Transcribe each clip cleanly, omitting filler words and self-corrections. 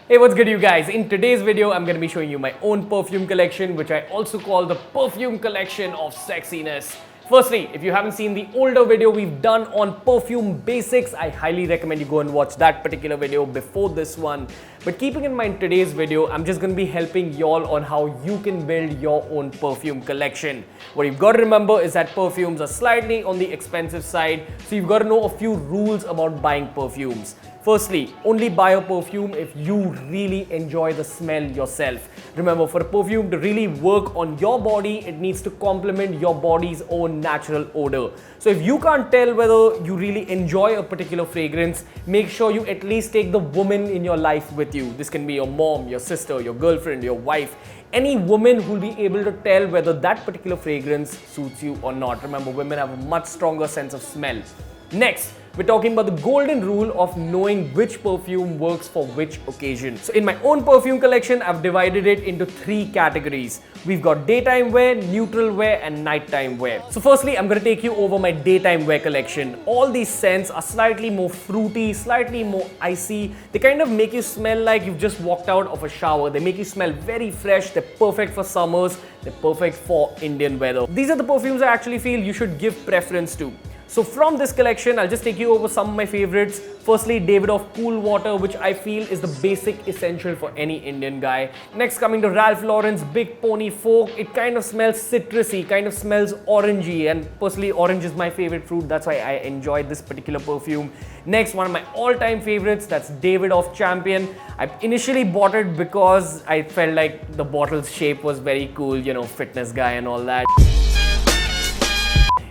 Hey, what's good you guys? In today's video, I'm going to be showing you my own perfume collection, which I also call the perfume collection of sexiness. Firstly, if you haven't seen the older video we've done on perfume basics, I highly recommend you go and watch that particular video before this one. But keeping in mind today's video, I'm just going to be helping y'all on how you can build your own perfume collection. What you've got to remember is that perfumes are slightly on the expensive side, so you've got to know a few rules about buying perfumes. Firstly, only buy a perfume if you really enjoy the smell yourself. Remember, for a perfume to really work on your body, it needs to complement your body's own natural odor. So if you can't tell whether you really enjoy a particular fragrance, make sure you at least take the woman in your life with you. This can be your mom, your sister, your girlfriend, your wife. Any woman who will be able to tell whether that particular fragrance suits you or not. Remember, women have a much stronger sense of smell. Next, we're talking about the golden rule of knowing which perfume works for which occasion. So in my own perfume collection, I've divided it into 3 categories. We've got daytime wear, neutral wear and nighttime wear. So firstly, I'm going to take you over my daytime wear collection. All these scents are slightly more fruity, slightly more icy. They kind of make you smell like you've just walked out of a shower. They make you smell very fresh. They're perfect for summers. They're perfect for Indian weather. These are the perfumes I actually feel you should give preference to. So from this collection, I'll just take you over some of my favorites. Firstly, David of Cool Water, which I feel is the basic essential for any Indian guy. Next, coming to Ralph Lauren's Big Pony Folk. It kind of smells citrusy, kind of smells orangey, and personally, orange is my favorite fruit. That's why I enjoy this particular perfume. Next, one of my all-time favorites, that's David of Champion. I initially bought it because I felt like the bottle's shape was very cool, you know, fitness guy and all that.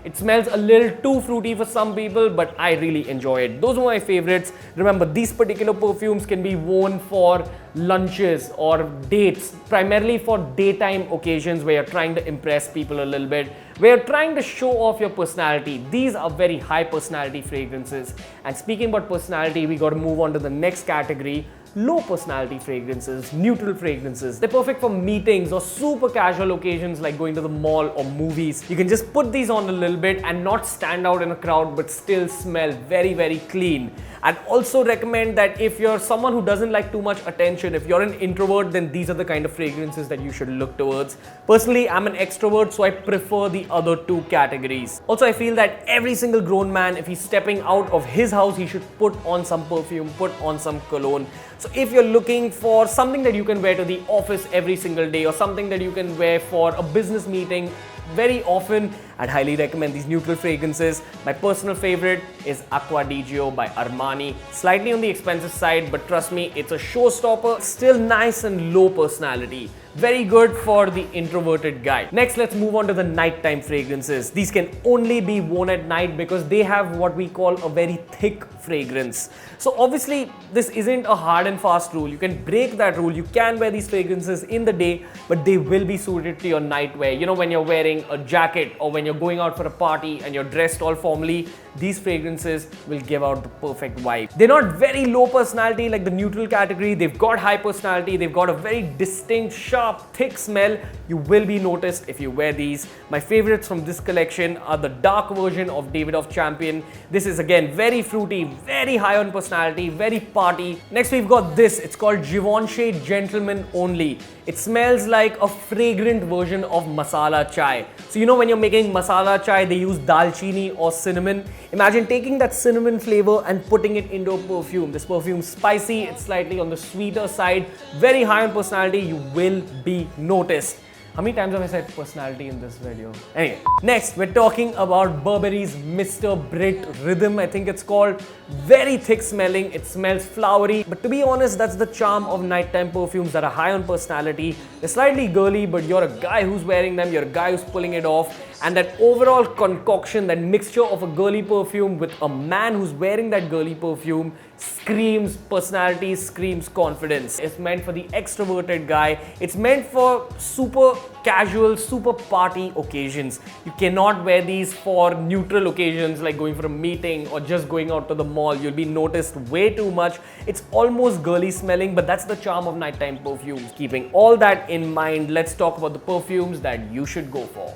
It smells a little too fruity for some people, but I really enjoy it. Those are my favorites. Remember, these particular perfumes can be worn for lunches or dates, primarily for daytime occasions where you're trying to impress people a little bit, where you're trying to show off your personality. These are very high personality fragrances. And speaking about personality, we got to move on to the next category. Low personality fragrances, neutral fragrances. They're perfect for meetings or super casual occasions like going to the mall or movies. You can just put these on a little bit and not stand out in a crowd but still smell very, very clean. I'd also recommend that if you're someone who doesn't like too much attention, if you're an introvert, then these are the kind of fragrances that you should look towards. Personally, I'm an extrovert, so I prefer the other 2 categories. Also, I feel that every single grown man, if he's stepping out of his house, he should put on some perfume, put on some cologne. So if you're looking for something that you can wear to the office every single day or something that you can wear for a business meeting very often, I'd highly recommend these neutral fragrances. My personal favorite is Acqua di Gio by Armani. Slightly on the expensive side, but trust me, it's a showstopper. Still nice and low personality. Very good for the introverted guy. Next, let's move on to the nighttime fragrances. These can only be worn at night because they have what we call a very thick fragrance. So obviously, this isn't a hard and fast rule. You can break that rule. You can wear these fragrances in the day, but they will be suited to your night wear. You know, when you're wearing a jacket or when you're going out for a party and you're dressed all formally, these fragrances will give out the perfect vibe. They're not very low personality like the neutral category. They've got high personality. They've got a very distinct, sharp, thick smell. You will be noticed if you wear these. My favorites from this collection are the dark version of David of Champion. This is again very fruity, very high on personality, very party. Next, we've got this. It's called Givenchy Gentleman Only. It smells like a fragrant version of masala chai. So you know when you're making masala chai, they use dalchini or cinnamon. Imagine taking that cinnamon flavor and putting it into a perfume. This perfume is spicy, it's slightly on the sweeter side, very high on personality. You will be noticed. How many times have I said personality in this video? Anyway, next we're talking about Burberry's Mr. Brit Rhythm, I think it's called. Very thick smelling, it smells flowery. But to be honest, that's the charm of nighttime perfumes that are high on personality. They're slightly girly, but you're a guy who's wearing them, you're a guy who's pulling it off. And that overall concoction, that mixture of a girly perfume with a man who's wearing that girly perfume screams personality, screams confidence. It's meant for the extroverted guy. It's meant for super casual, super party occasions. You cannot wear these for neutral occasions like going for a meeting or just going out to the mall. You'll be noticed way too much. It's almost girly smelling, but that's the charm of nighttime perfumes. Keeping all that in mind, let's talk about the perfumes that you should go for.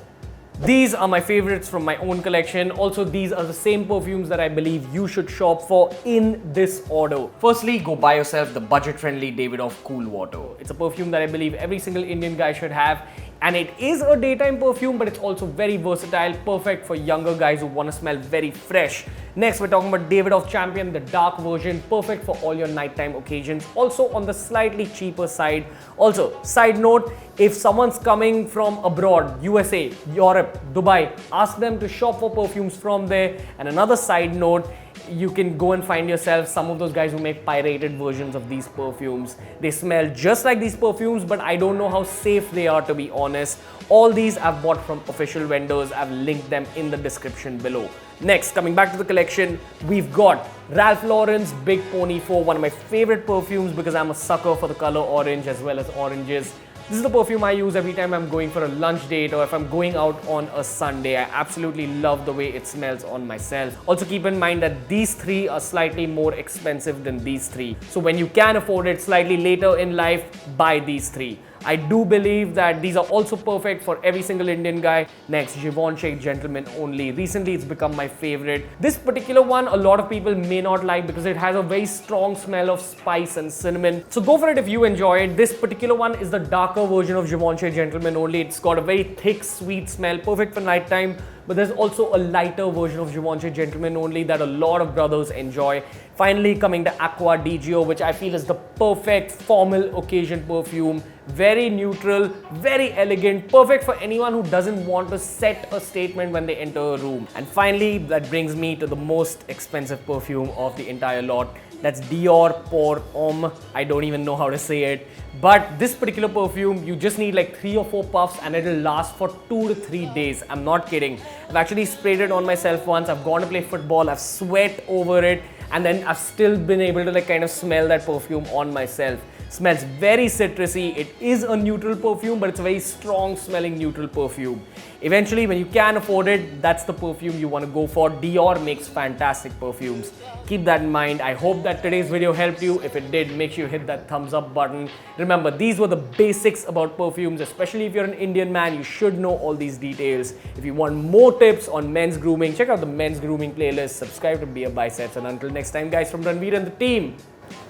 These are my favorites from my own collection. Also, these are the same perfumes that I believe you should shop for in this order. Firstly, go buy yourself the budget-friendly Davidoff Cool Water. It's a perfume that I believe every single Indian guy should have. And it is a daytime perfume, but it's also very versatile, perfect for younger guys who want to smell very fresh. Next, we're talking about Davidoff Champion, the dark version, perfect for all your nighttime occasions. Also on the slightly cheaper side. Also, side note, if someone's coming from abroad, USA, Europe, Dubai, ask them to shop for perfumes from there. And another side note, you can go and find yourself some of those guys who make pirated versions of these perfumes. They smell just like these perfumes, but I don't know how safe they are, to be honest. All these I've bought from official vendors. I've linked them in the description below. Next, coming back to the collection, we've got Ralph Lauren's Big Pony 4, one of my favorite perfumes because I'm a sucker for the color orange as well as oranges. This is the perfume I use every time I'm going for a lunch date or if I'm going out on a Sunday. I absolutely love the way it smells on myself. Also keep in mind that these three are slightly more expensive than these three. So when you can afford it slightly later in life, buy these three. I do believe that these are also perfect for every single Indian guy. Next, Givenchy Gentleman Only. Recently, it's become my favorite. This particular one, a lot of people may not like because it has a very strong smell of spice and cinnamon. So go for it if you enjoy it. This particular one is the darker version of Givenchy Gentleman Only. It's got a very thick, sweet smell, perfect for nighttime. But there's also a lighter version of Givenchy Gentleman Only that a lot of brothers enjoy. Finally, coming to Aqua DGO, which I feel is the perfect formal occasion perfume. Very neutral, very elegant, perfect for anyone who doesn't want to set a statement when they enter a room. And finally, that brings me to the most expensive perfume of the entire lot. That's Dior Pour Homme. I don't even know how to say it. But this particular perfume, you just need like 3 or 4 puffs and it'll last for 2 to 3 days. I'm not kidding. I've actually sprayed it on myself once. I've gone to play football. I've sweat over it. And then I've still been able to like kind of smell that perfume on myself. Smells very citrusy. It is a neutral perfume, but it's a very strong smelling neutral perfume. Eventually, when you can afford it, that's the perfume you want to go for. Dior makes fantastic perfumes. Keep that in mind. I hope that today's video helped you. If it did, make sure you hit that thumbs up button. Remember, these were the basics about perfumes, especially if you're an Indian man, you should know all these details. If you want more tips on men's grooming, check out the men's grooming playlist, subscribe to BeerBiceps, and until next time guys, from Ranveer and the team,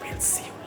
we'll see you.